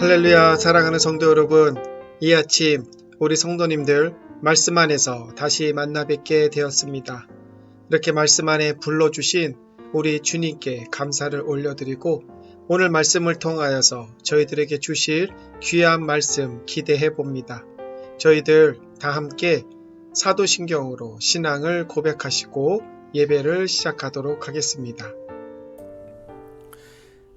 할렐루야. 사랑하는 성도 여러분, 이 아침 우리 성도님들 말씀 안에서 다시 만나 뵙게 되었습니다. 이렇게 말씀 안에 불러주신 우리 주님께 감사를 올려드리고 오늘 말씀을 통하여서 저희들에게 주실 귀한 말씀 기대해 봅니다. 저희들 다 함께 사도신경으로 신앙을 고백하시고 예배를 시작하도록 하겠습니다.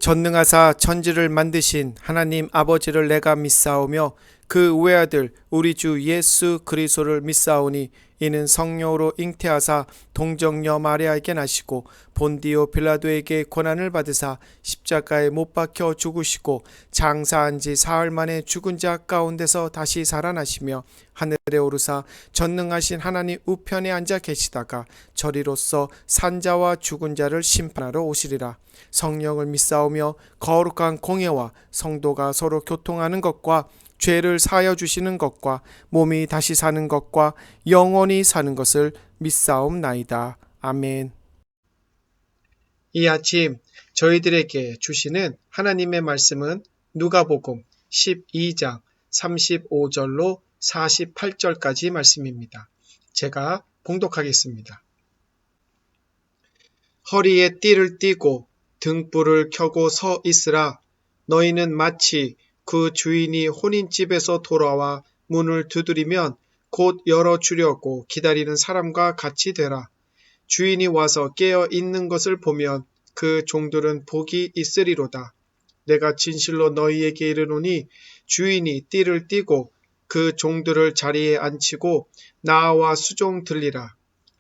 전능하사 천지를 만드신 하나님 아버지를 내가 믿사오며 그 외아들 우리 주 예수 그리스도를 믿사오니 이는 성령으로 잉태하사 동정녀 마리아에게 나시고 본디오 빌라도에게 고난을 받으사 십자가에 못 박혀 죽으시고 장사한 지 사흘 만에 죽은 자 가운데서 다시 살아나시며 하늘에 오르사 전능하신 하나님 우편에 앉아 계시다가 저리로서 산자와 죽은 자를 심판하러 오시리라. 성령을 믿사오며 거룩한 공예와 성도가 서로 교통하는 것과 죄를 사하여 주시는 것과 몸이 다시 사는 것과 영원히 사는 것을 믿사옵나이다. 아멘. 이 아침 저희들에게 주시는 하나님의 말씀은 누가복음 12장 35절로 48절까지 말씀입니다. 제가 봉독하겠습니다. 허리에 띠를 띠고 등불을 켜고 서 있으라. 너희는 마치 그 주인이 혼인집에서 돌아와 문을 두드리면 곧 열어주려고 기다리는 사람과 같이 되라. 주인이 와서 깨어 있는 것을 보면 그 종들은 복이 있으리로다. 내가 진실로 너희에게 이르노니 주인이 띠를 띠고 그 종들을 자리에 앉히고 나와 수종 들리라.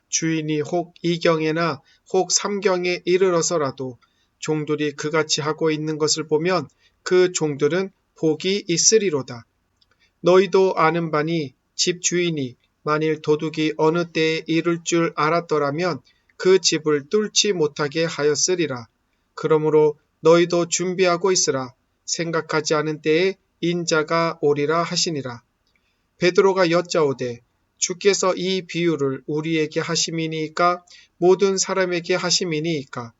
주인이 혹 2경에나 혹 3경에 이르러서라도 종들이 그같이 하고 있는 것을 보면 그 종들은 복이 있으리로다. 너희도 아는 바니 집 주인이 만일 도둑이 어느 때에 이를 줄 알았더라면 그 집을 뚫지 못하게 하였으리라. 그러므로 너희도 준비하고 있으라. 생각하지 않은 때에 인자가 오리라 하시니라. 베드로가 여짜오되 주께서 이 비유를 우리에게 하심이니이까 모든 사람에게 하심이니이까.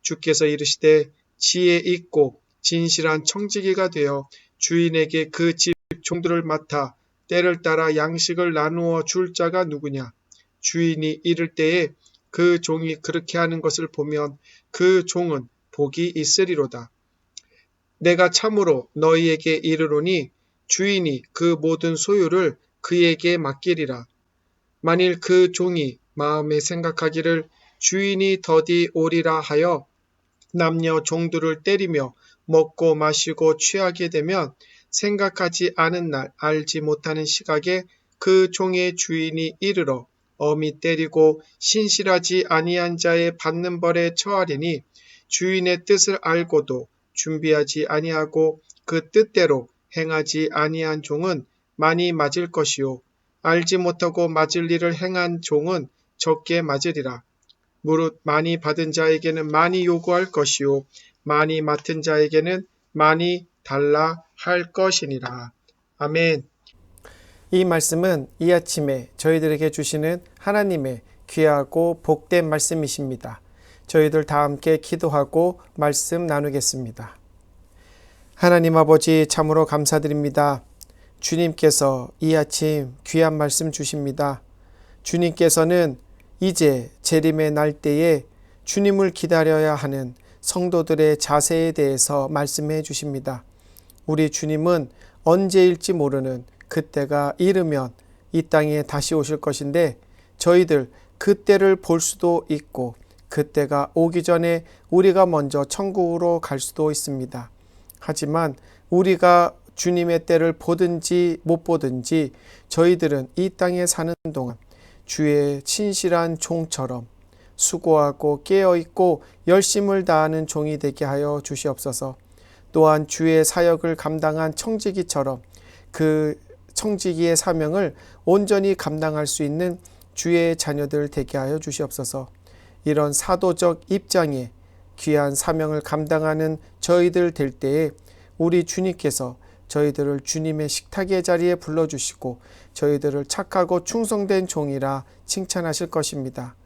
주께서 이르시되 지혜 있고 진실한 청지기가 되어 주인에게 그 집 종들을 맡아 때를 따라 양식을 나누어 줄 자가 누구냐. 주인이 이를 때에 그 종이 그렇게 하는 것을 보면 그 종은 복이 있으리로다. 내가 참으로 너희에게 이르노니 주인이 그 모든 소유를 그에게 맡기리라. 만일 그 종이 마음에 생각하기를 주인이 더디 오리라 하여 남녀 종들을 때리며 먹고 마시고 취하게 되면 생각하지 않은 날 알지 못하는 시각에 그 종의 주인이 이르러 엄히 때리고 신실하지 아니한 자의 받는 벌에 처하리니 주인의 뜻을 알고도 준비하지 아니하고 그 뜻대로 행하지 아니한 종은 많이 맞을 것이요 알지 못하고 맞을 일을 행한 종은 적게 맞으리라. 무릇 많이 받은 자에게는 많이 요구할 것이요 많이 맡은 자에게는 많이 달라 할 것이니라. 아멘. 이 말씀은 이 아침에 저희들에게 주시는 하나님의 귀하고 복된 말씀이십니다. 저희들 다 함께 기도하고 말씀 나누겠습니다. 하나님 아버지 참으로 감사드립니다. 주님께서 이 아침 귀한 말씀 주십니다. 주님께서는 이제 재림의 날때에 주님을 기다려야 하는 성도들의 자세에 대해서 말씀해 주십니다. 우리 주님은 언제일지 모르는 그때가 이르면 이 땅에 다시 오실 것인데 저희들 그때를 볼 수도 있고 그때가 오기 전에 우리가 먼저 천국으로 갈 수도 있습니다. 하지만 우리가 주님의 때를 보든지 못 보든지 저희들은 이 땅에 사는 동안 주의 친실한 종처럼 수고하고 깨어있고 열심을 다하는 종이 되게 하여 주시옵소서. 또한 주의 사역을 감당한 청지기처럼 그 청지기의 사명을 온전히 감당할 수 있는 주의 자녀들 되게 하여 주시옵소서. 이런 사도적 입장에 귀한 사명을 감당하는 저희들 될 때에 우리 주님께서 저희들을 주님의 식탁의 자리에 불러주시고 저희들을 착하고 충성된 종이라 칭찬하실 것입니다.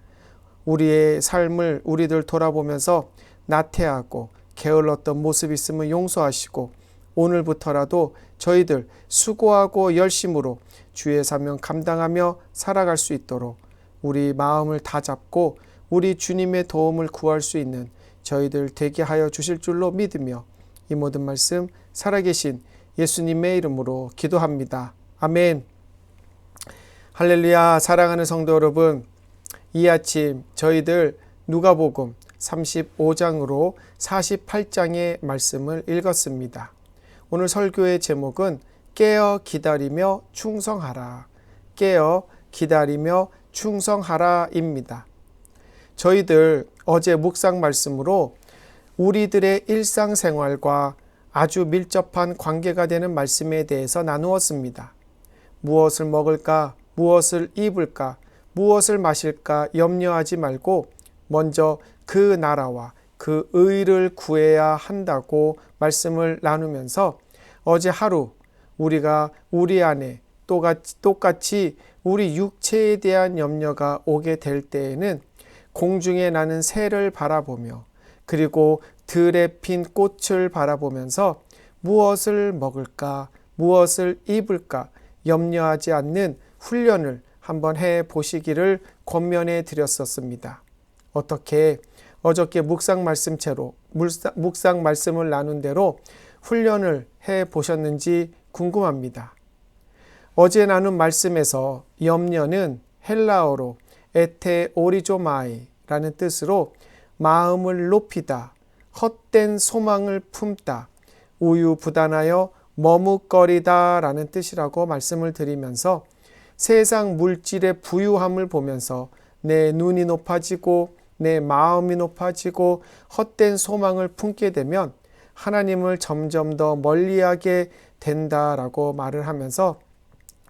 우리의 삶을 우리들 돌아보면서 나태하고 게을렀던 모습이 있으면 용서하시고 오늘부터라도 저희들 수고하고 열심으로 주의 사명 감당하며 살아갈 수 있도록 우리 마음을 다잡고 우리 주님의 도움을 구할 수 있는 저희들 되게 하여 주실 줄로 믿으며 이 모든 말씀 살아계신 예수님의 이름으로 기도합니다. 아멘. 할렐루야. 사랑하는 성도 여러분, 이 아침 저희들 누가복음 35장으로 48장의 말씀을 읽었습니다. 오늘 설교의 제목은 깨어 기다리며 충성하라. 깨어 기다리며 충성하라입니다. 저희들 어제 묵상 말씀으로 우리들의 일상생활과 아주 밀접한 관계가 되는 말씀에 대해서 나누었습니다. 무엇을 먹을까, 무엇을 입을까, 무엇을 마실까 염려하지 말고 먼저 그 나라와 그 의를 구해야 한다고 말씀을 나누면서 어제 하루 우리가 우리 안에 똑같이 우리 육체에 대한 염려가 오게 될 때에는 공중에 나는 새를 바라보며 그리고 들에 핀 꽃을 바라보면서 무엇을 먹을까, 무엇을 입을까 염려하지 않는 훈련을 한번 해 보시기를 권면해 드렸었습니다. 어떻게 어저께 묵상 말씀을 나눈 대로 훈련을 해 보셨는지 궁금합니다. 어제 나눈 말씀에서 염려는 헬라어로 에테오리조마이라는 뜻으로 마음을 높이다, 헛된 소망을 품다, 우유부단하여 머뭇거리다 라는 뜻이라고 말씀을 드리면서 세상 물질의 부유함을 보면서 내 눈이 높아지고 내 마음이 높아지고 헛된 소망을 품게 되면 하나님을 점점 더 멀리하게 된다라고 말을 하면서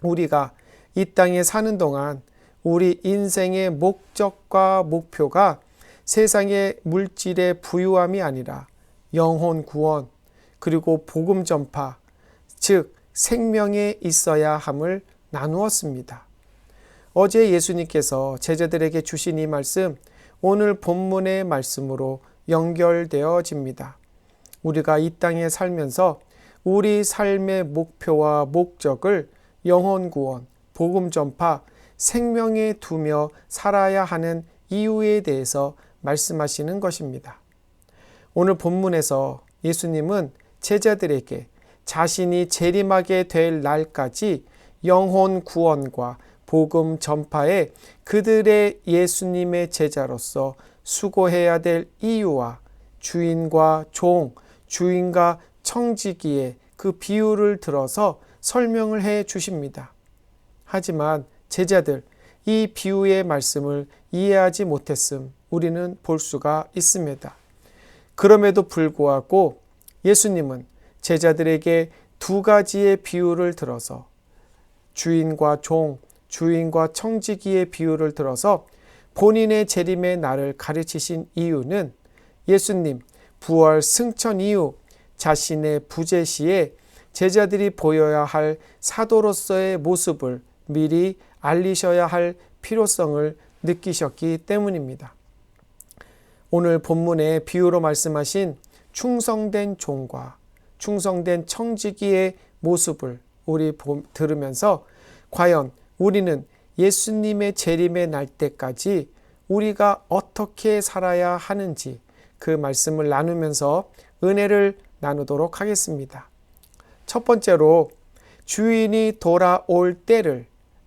우리가 이 땅에 사는 동안 우리 인생의 목적과 목표가 세상의 물질의 부유함이 아니라 영혼 구원 그리고 복음 전파, 즉 생명에 있어야 함을 나누었습니다. 어제 예수님께서 제자들에게 주신 이 말씀, 오늘 본문의 말씀으로 연결되어집니다. 우리가 이 땅에 살면서 우리 삶의 목표와 목적을 영혼 구원, 복음 전파, 생명에 두며 살아야 하는 이유에 대해서 말씀하시는 것입니다. 오늘 본문에서 예수님은 제자들에게 자신이 재림하게 될 날까지 영혼 구원과 복음 전파에 그들의 예수님의 제자로서 수고해야 될 이유와 주인과 종, 주인과 청지기의 그 비유를 들어서 설명을 해 주십니다. 하지만 제자들, 이 비유의 말씀을 이해하지 못했음 우리는 볼 수가 있습니다. 그럼에도 불구하고 예수님은 제자들에게 두 가지의 비유를 들어서 주인과 종, 주인과 청지기의 비유를 들어서 본인의 재림의 날을 가르치신 이유는 예수님 부활 승천 이후 자신의 부재 시에 제자들이 보여야 할 사도로서의 모습을 미리 알리셔야 할 필요성을 느끼셨기 때문입니다. 오늘 본문의 비유로 말씀하신 충성된 종과 충성된 청지기의 모습을 우리 들으면서 과연 우리는 예수님의 재림의 날 때까지 우리가 어떻게 살아야 하는지 그 말씀을 나누면서 은혜를 나누도록 하겠습니다. 첫 번째로 주인이 돌아올 때를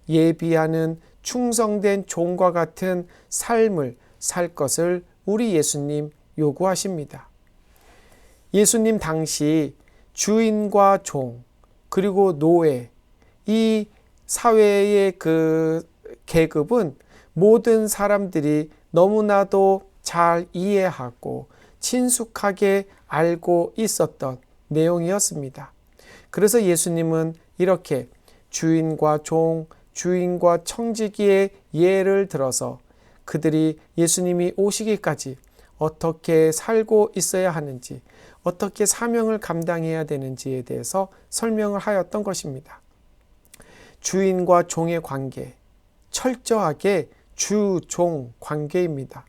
예비하는 충성된 종과 같은 삶을 살 것을 우리 예수님 요구하십니다. 예수님 당시 주인과 종 그리고 노예 이 사회의 그 계급은 모든 사람들이 너무나도 잘 이해하고 친숙하게 알고 있었던 내용이었습니다. 그래서 예수님은 이렇게 주인과 종, 주인과 청지기의 예를 들어서 그들이 예수님이 오시기까지 어떻게 살고 있어야 하는지, 어떻게 사명을 감당해야 되는지에 대해서 설명을 하였던 것입니다. 주인과 종의 관계, 철저하게 주-종 관계입니다.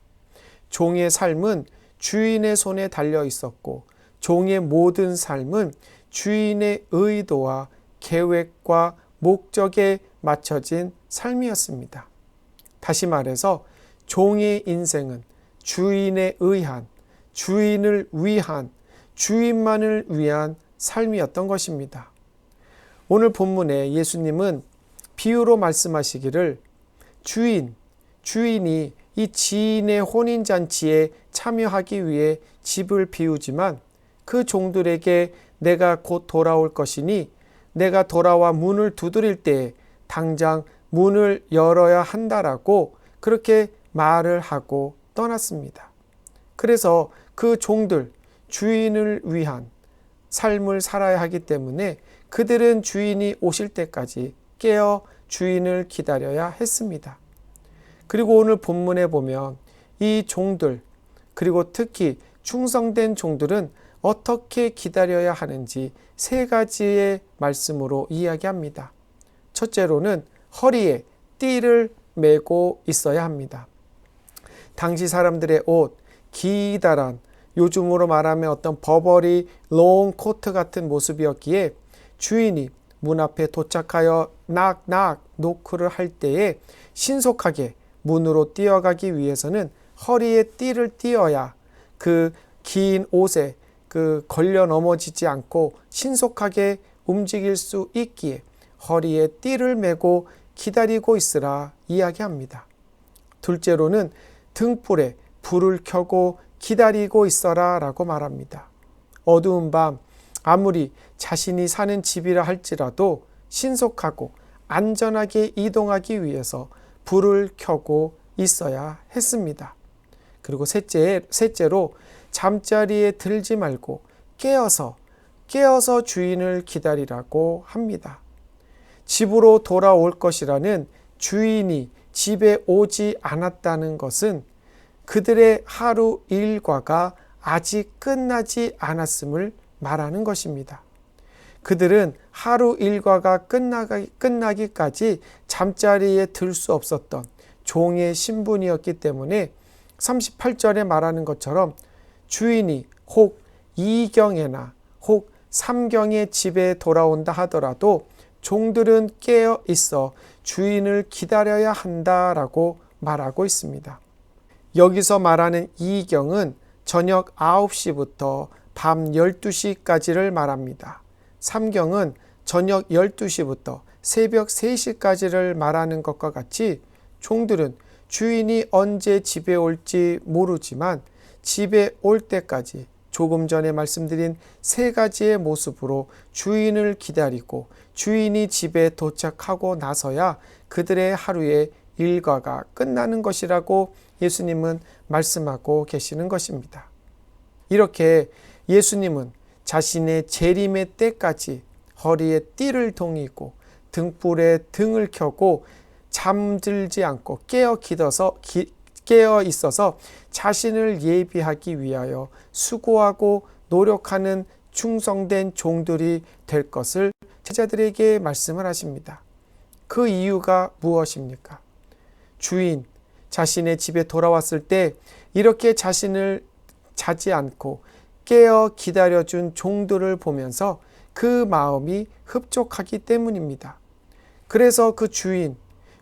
종의 삶은 주인의 손에 달려 있었고 종의 모든 삶은 주인의 의도와 계획과 목적에 맞춰진 삶이었습니다. 다시 말해서 종의 인생은 주인에 의한, 주인을 위한, 주인만을 위한 삶이었던 것입니다. 오늘 본문에 예수님은 비유로 말씀하시기를 주인이 이 지인의 혼인잔치에 참여하기 위해 집을 비우지만 그 종들에게 내가 곧 돌아올 것이니 내가 돌아와 문을 두드릴 때에 당장 문을 열어야 한다라고 그렇게 말을 하고 떠났습니다. 그래서 그 종들, 주인을 위한 삶을 살아야 하기 때문에 그들은 주인이 오실 때까지 깨어 주인을 기다려야 했습니다. 그리고 오늘 본문에 보면 이 종들, 그리고 특히 충성된 종들은 어떻게 기다려야 하는지 세 가지의 말씀으로 이야기합니다. 첫째로는 허리에 띠를 메고 있어야 합니다. 당시 사람들의 옷, 기다란, 요즘으로 말하면 어떤 버버리 롱 코트 같은 모습이었기에 주인이 문 앞에 도착하여 낙낙 노크를 할 때에 신속하게 문으로 뛰어가기 위해서는 허리에 띠를 띠어야 그 긴 옷에 걸려 넘어지지 않고 신속하게 움직일 수 있기에 허리에 띠를 메고 기다리고 있으라 이야기합니다. 둘째로는 등불에 불을 켜고 기다리고 있어라 라고 말합니다. 어두운 밤 아무리 자신이 사는 집이라 할지라도 신속하고 안전하게 이동하기 위해서 불을 켜고 있어야 했습니다. 그리고 셋째로 잠자리에 들지 말고 깨어서 주인을 기다리라고 합니다. 집으로 돌아올 것이라는 주인이 집에 오지 않았다는 것은 그들의 하루 일과가 아직 끝나지 않았음을 말하는 것입니다. 그들은 하루 일과가 끝나기까지 잠자리에 들 수 없었던 종의 신분이었기 때문에 38절에 말하는 것처럼 주인이 혹 2경에나 혹 3경에 집에 돌아온다 하더라도 종들은 깨어 있어 주인을 기다려야 한다라고 말하고 있습니다. 여기서 말하는 2경은 저녁 9시부터 밤 12시까지를 말합니다. 3경은 저녁 12시부터 새벽 3시까지를 말하는 것과 같이 종들은 주인이 언제 집에 올지 모르지만 집에 올 때까지 조금 전에 말씀드린 세 가지의 모습으로 주인을 기다리고 주인이 집에 도착하고 나서야 그들의 하루의 일과가 끝나는 것이라고 예수님은 말씀하고 계시는 것입니다. 이렇게 예수님은 자신의 재림의 때까지 허리에 띠를 동이고 등불에 등을 켜고 잠들지 않고 깨어 있어서 자신을 예비하기 위하여 수고하고 노력하는 충성된 종들이 될 것을 제자들에게 말씀을 하십니다. 그 이유가 무엇입니까? 주인 자신의 집에 돌아왔을 때 이렇게 자신을 자지 않고 깨어 기다려준 종들을 보면서 그 마음이 흡족하기 때문입니다. 그래서 그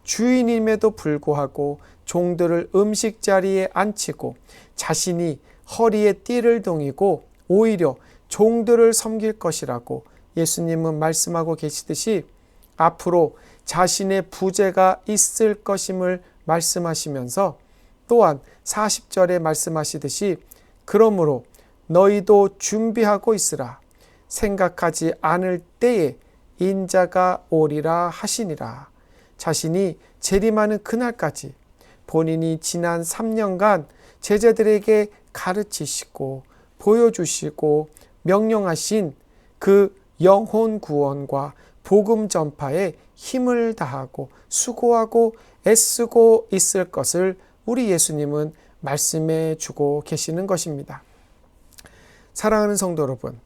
주인임에도 불구하고 종들을 음식 자리에 앉히고 자신이 허리에 띠를 동이고 오히려 종들을 섬길 것이라고 예수님은 말씀하고 계시듯이 앞으로 자신의 부재가 있을 것임을 말씀하시면서 또한 40절에 말씀하시듯이 그러므로 너희도 준비하고 있으라. 생각하지 않을 때에 인자가 오리라 하시니라. 자신이 재림하는 그날까지 본인이 지난 3년간 제자들에게 가르치시고 보여주시고 명령하신 그 영혼 구원과 복음 전파에 힘을 다하고 수고하고 애쓰고 있을 것을 우리 예수님은 말씀해 주고 계시는 것입니다. 사랑하는 성도 여러분,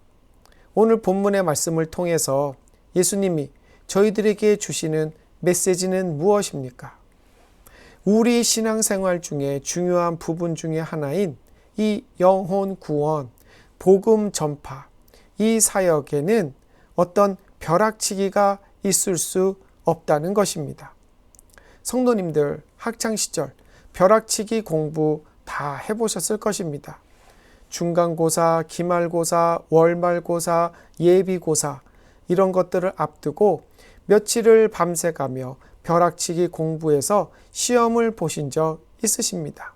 오늘 본문의 말씀을 통해서 예수님이 저희들에게 주시는 메시지는 무엇입니까? 우리 신앙생활 중에 중요한 부분 중에 하나인 이 영혼 구원, 복음 전파, 이 사역에는 어떤 벼락치기가 있을 수 없다는 것입니다. 성도님들 학창시절 벼락치기 공부 다 해보셨을 것입니다. 중간고사, 기말고사, 월말고사, 예비고사 이런 것들을 앞두고 며칠을 밤새가며 벼락치기 공부해서 시험을 보신 적 있으십니다.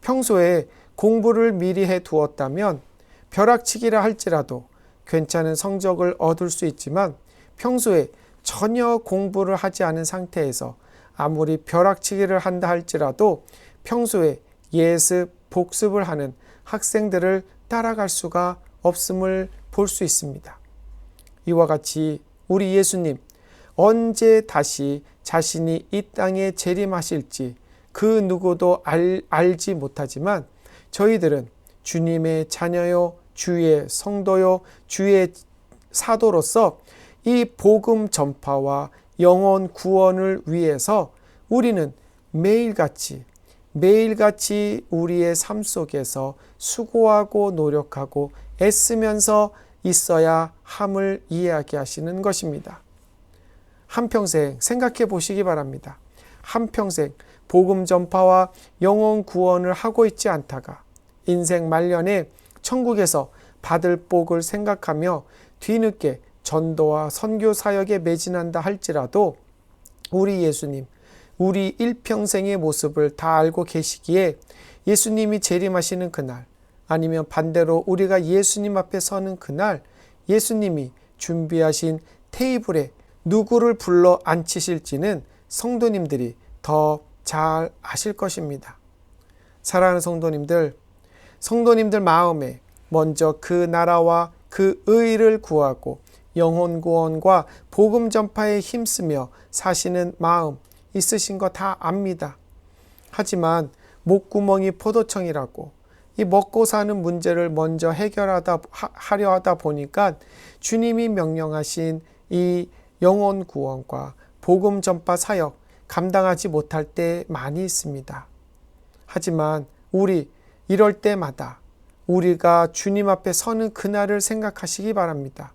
평소에 공부를 미리 해 두었다면 벼락치기라 할지라도 괜찮은 성적을 얻을 수 있지만 평소에 전혀 공부를 하지 않은 상태에서 아무리 벼락치기를 한다 할지라도 평소에 예습, 복습을 하는 학생들을 따라갈 수가 없음을 볼 수 있습니다. 이와 같이 우리 예수님 언제 다시 자신이 이 땅에 재림하실지 그 누구도 알지 못하지만 저희들은 주님의 자녀요, 주의 성도요, 주의 사도로서 이 복음 전파와 영혼 구원을 위해서 우리는 매일같이 우리의 삶 속에서 수고하고 노력하고 애쓰면서 있어야 함을 이해하게 하시는 것입니다. 한평생 생각해 보시기 바랍니다. 한평생 복음 전파와 영혼 구원을 하고 있지 않다가 인생 말년에 천국에서 받을 복을 생각하며 뒤늦게 전도와 선교 사역에 매진한다 할지라도 우리 예수님, 우리 일평생의 모습을 다 알고 계시기에 예수님이 재림하시는 그날 아니면 반대로 우리가 예수님 앞에 서는 그날 예수님이 준비하신 테이블에 누구를 불러 앉히실지는 성도님들이 더 잘 아실 것입니다. 사랑하는 성도님들 마음에 먼저 그 나라와 그 의를 구하고 영혼 구원과 복음 전파에 힘쓰며 사시는 마음 있으신 거 다 압니다. 하지만 목구멍이 포도청이라고 이 먹고 사는 문제를 먼저 하려 하다 보니까 주님이 명령하신 이 영혼 구원과 복음 전파 사역 감당하지 못할 때 많이 있습니다. 하지만 이럴 때마다 우리가 주님 앞에 서는 그날을 생각하시기 바랍니다.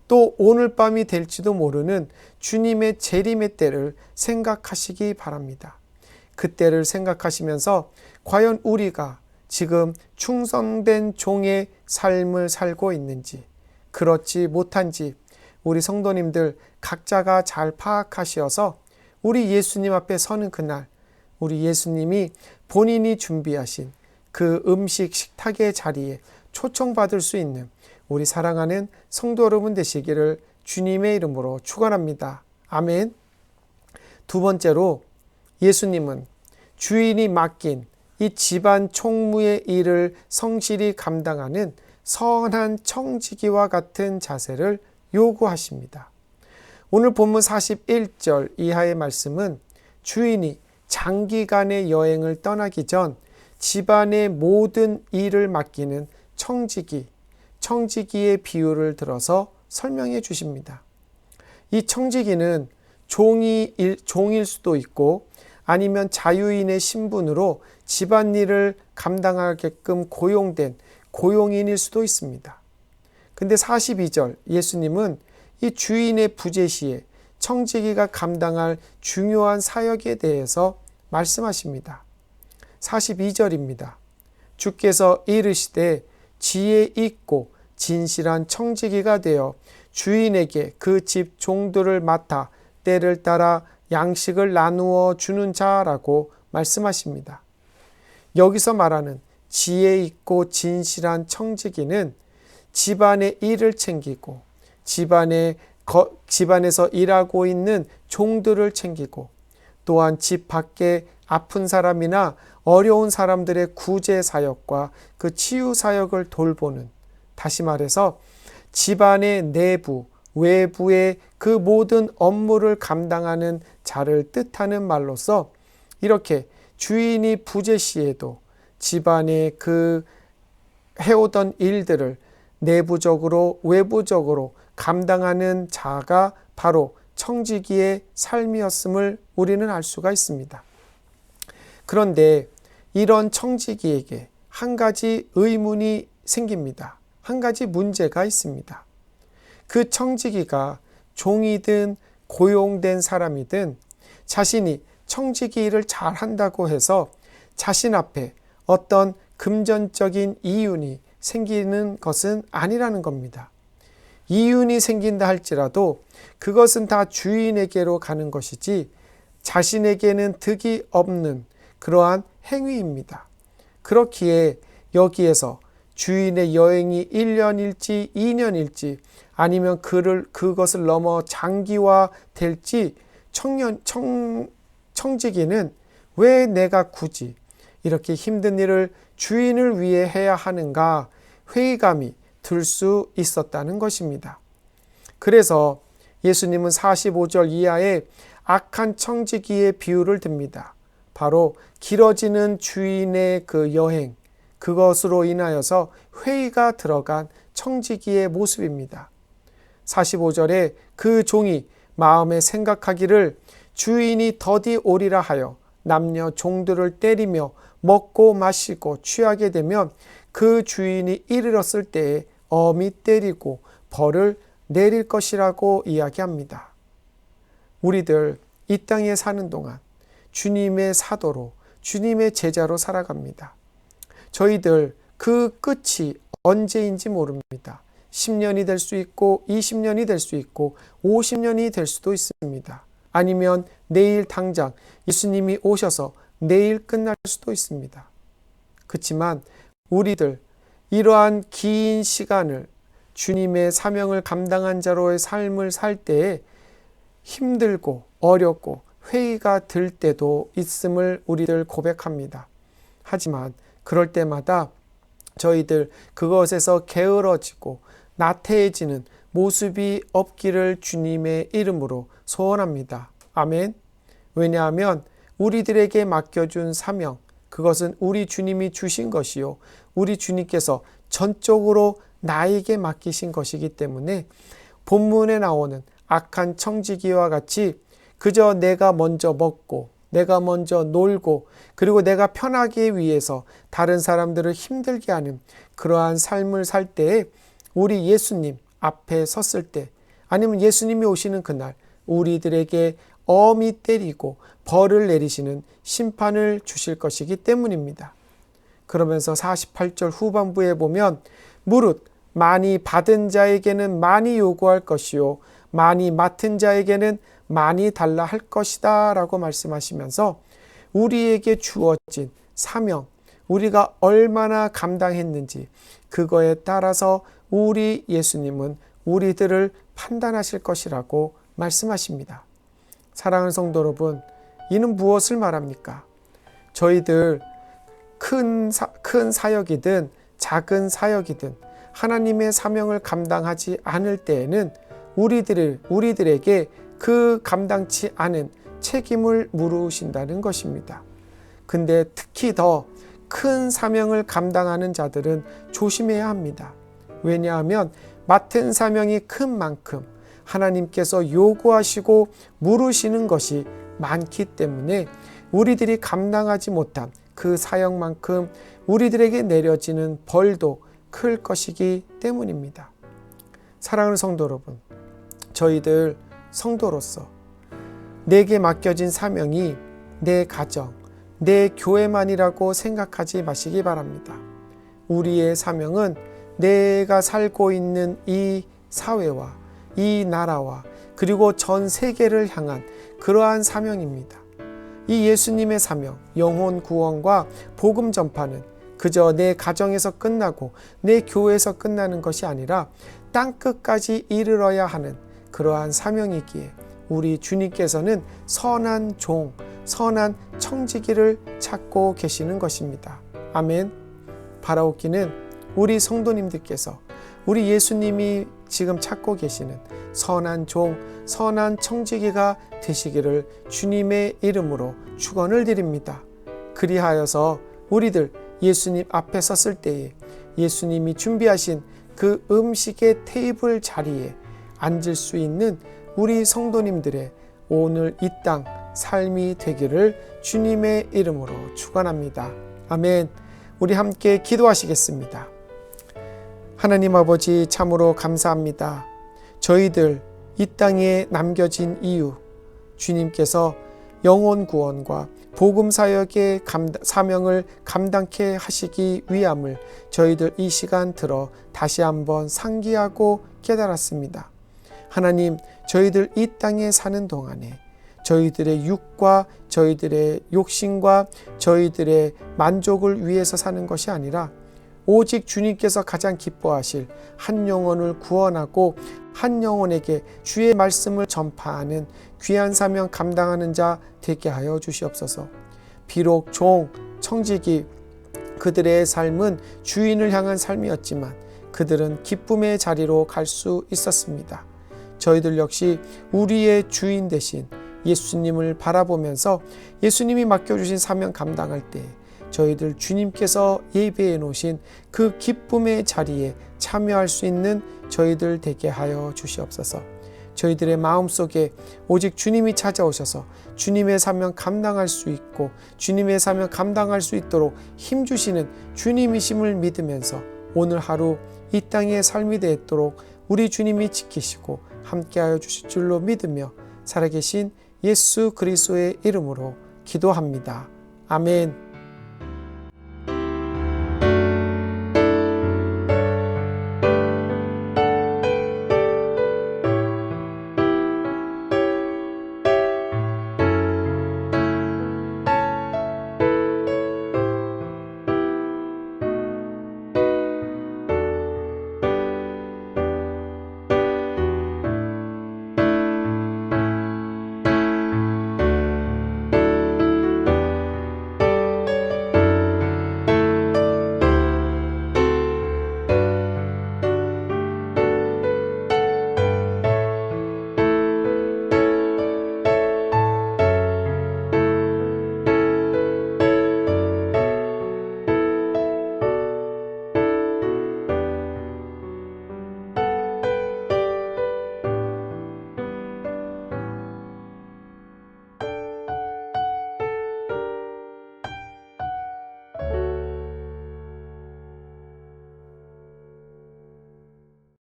또 오늘 밤이 될지도 모르는 주님의 재림의 때를 생각하시기 바랍니다. 그때를 생각하시면서 과연 우리가 지금 충성된 종의 삶을 살고 있는지 그렇지 못한지 우리 성도님들 각자가 잘 파악하시어서 우리 예수님 앞에 서는 그날 우리 예수님이 본인이 준비하신 그 식탁의 자리에 초청받을 수 있는 우리 사랑하는 성도 여러분 되시기를 주님의 이름으로 축원합니다. 아멘. 두 번째로 예수님은 주인이 맡긴 이 집안 총무의 일을 성실히 감당하는 선한 청지기와 같은 자세를 요구하십니다. 오늘 본문 41절 이하의 말씀은 주인이 장기간의 여행을 떠나기 전 집안의 모든 일을 맡기는 청지기의 비유를 들어서 설명해 주십니다. 이 청지기는 종일 수도 있고 아니면 자유인의 신분으로 집안일을 감당하게끔 고용된 고용인일 수도 있습니다. 근데 42절 예수님은 이 주인의 부재 시에 청지기가 감당할 중요한 사역에 대해서 말씀하십니다. 42절입니다. 주께서 이르시되 지혜 있고 진실한 청지기가 되어 주인에게 그 집 종들을 맡아 때를 따라 양식을 나누어 주는 자라고 말씀하십니다. 여기서 말하는 지혜 있고 진실한 청지기는 집안의 일을 챙기고 집안에서 일하고 있는 종들을 챙기고 또한 집 밖에 아픈 사람이나 어려운 사람들의 구제 사역과 그 치유 사역을 돌보는, 다시 말해서 집안의 내부, 외부의 그 모든 업무를 감당하는 자를 뜻하는 말로서 이렇게 주인이 부재 시에도 집안의 그 해오던 일들을 내부적으로 외부적으로 감당하는 자가 바로 청지기의 삶이었음을 우리는 알 수가 있습니다. 그런데 이런 청지기에게 한 가지 의문이 생깁니다. 한 가지 문제가 있습니다. 그 청지기가 종이든 고용된 사람이든 자신이 청지기 일을 잘 한다고 해서 자신 앞에 어떤 금전적인 이윤이 생기는 것은 아니라는 겁니다. 이윤이 생긴다 할지라도 그것은 다 주인에게로 가는 것이지 자신에게는 득이 없는 그러한 행위입니다. 그렇기에 여기에서 주인의 여행이 1년일지 2년일지 아니면 그것을 넘어 장기화 될지 청지기는 왜 내가 굳이 이렇게 힘든 일을 주인을 위해 해야 하는가 회의감이 들 수 있었다는 것입니다. 그래서 예수님은 45절 이하에 악한 청지기의 비유를 듭니다. 바로 길어지는 주인의 그 여행, 그것으로 인하여서 회의가 들어간 청지기의 모습입니다. 45절에 그 종이 마음에 생각하기를 주인이 더디 오리라 하여 남녀 종들을 때리며 먹고 마시고 취하게 되면 그 주인이 이르렀을 때에 엄히 때리고 벌을 내릴 것이라고 이야기합니다. 우리들 이 땅에 사는 동안 주님의 사도로 주님의 제자로 살아갑니다. 저희들 그 끝이 언제인지 모릅니다. 10년이 될 수 있고 20년이 될 수 있고 50년이 될 수도 있습니다. 아니면 내일 당장 예수님이 오셔서 내일 끝날 수도 있습니다. 그렇지만 우리들 이러한 긴 시간을 주님의 사명을 감당한 자로의 삶을 살 때에 힘들고 어렵고 회의가 들 때도 있음을 우리들 고백합니다. 하지만 그럴 때마다 저희들 그것에서 게으러지고 나태해지는 모습이 없기를 주님의 이름으로 소원합니다. 아멘. 왜냐하면 우리들에게 맡겨준 사명, 그것은 우리 주님이 주신 것이요 우리 주님께서 전적으로 나에게 맡기신 것이기 때문에 본문에 나오는 악한 청지기와 같이 그저 내가 먼저 먹고 내가 먼저 놀고 그리고 내가 편하기 위해서 다른 사람들을 힘들게 하는 그러한 삶을 살 때에 우리 예수님 앞에 섰을 때 아니면 예수님이 오시는 그날 우리들에게 엄히 때리고 벌을 내리시는 심판을 주실 것이기 때문입니다. 그러면서 48절 후반부에 보면 무릇 많이 받은 자에게는 많이 요구할 것이요 많이 맡은 자에게는 많이 달라 할 것이다 라고 말씀하시면서 우리에게 주어진 사명, 우리가 얼마나 감당했는지 그거에 따라서 우리 예수님은 우리들을 판단하실 것이라고 말씀하십니다. 사랑하는 성도 여러분, 이는 무엇을 말합니까? 저희들 큰 사역이든 작은 사역이든 하나님의 사명을 감당하지 않을 때에는 우리들에게 그 감당치 않은 책임을 물으신다는 것입니다. 근데 특히 더 큰 사명을 감당하는 자들은 조심해야 합니다. 왜냐하면 맡은 사명이 큰 만큼 하나님께서 요구하시고 물으시는 것이 많기 때문에 우리들이 감당하지 못한 그 사역만큼 우리들에게 내려지는 벌도 클 것이기 때문입니다. 사랑하는 성도 여러분, 저희들 성도로서 내게 맡겨진 사명이 내 가정, 내 교회만이라고 생각하지 마시기 바랍니다. 우리의 사명은 내가 살고 있는 이 사회와 이 나라와 그리고 전 세계를 향한 그러한 사명입니다. 이 예수님의 사명, 영혼 구원과 복음 전파는 그저 내 가정에서 끝나고 내 교회에서 끝나는 것이 아니라 땅끝까지 이르러야 하는 그러한 사명이기에 우리 주님께서는 선한 종, 선한 청지기를 찾고 계시는 것입니다. 아멘. 바라옵기는 우리 성도님들께서 우리 예수님이 지금 찾고 계시는 선한 종, 선한 청지기가 되시기를 주님의 이름으로 축원을 드립니다. 그리하여서 우리들 예수님 앞에 섰을 때에 예수님이 준비하신 그 음식의 테이블 자리에 앉을 수 있는 우리 성도님들의 오늘 이 땅 삶이 되기를 주님의 이름으로 축원합니다. 아멘. 우리 함께 기도하시겠습니다. 하나님 아버지 참으로 감사합니다. 저희들 이 땅에 남겨진 이유, 주님께서 영혼 구원과 복음 사역의 사명을 감당케 하시기 위함을 저희들 이 시간 들어 다시 한번 상기하고 깨달았습니다. 하나님, 저희들 이 땅에 사는 동안에 저희들의 육과 저희들의 욕심과 저희들의 만족을 위해서 사는 것이 아니라 오직 주님께서 가장 기뻐하실 한 영혼을 구원하고 한 영혼에게 주의 말씀을 전파하는 귀한 사명 감당하는 자 되게 하여 주시옵소서. 비록 종, 청지기 그들의 삶은 주인을 향한 삶이었지만 그들은 기쁨의 자리로 갈 수 있었습니다. 저희들 역시 우리의 주인 되신 예수님을 바라보면서 예수님이 맡겨주신 사명 감당할 때 저희들 주님께서 예배해 놓으신 그 기쁨의 자리에 참여할 수 있는 저희들 되게 하여 주시옵소서. 저희들의 마음속에 오직 주님이 찾아오셔서 주님의 사명 감당할 수 있고 주님의 사명 감당할 수 있도록 힘주시는 주님이심을 믿으면서 오늘 하루 이 땅의 삶이 되도록 우리 주님이 지키시고 함께하여 주실 줄로 믿으며 살아계신 예수 그리스도의 이름으로 기도합니다. 아멘.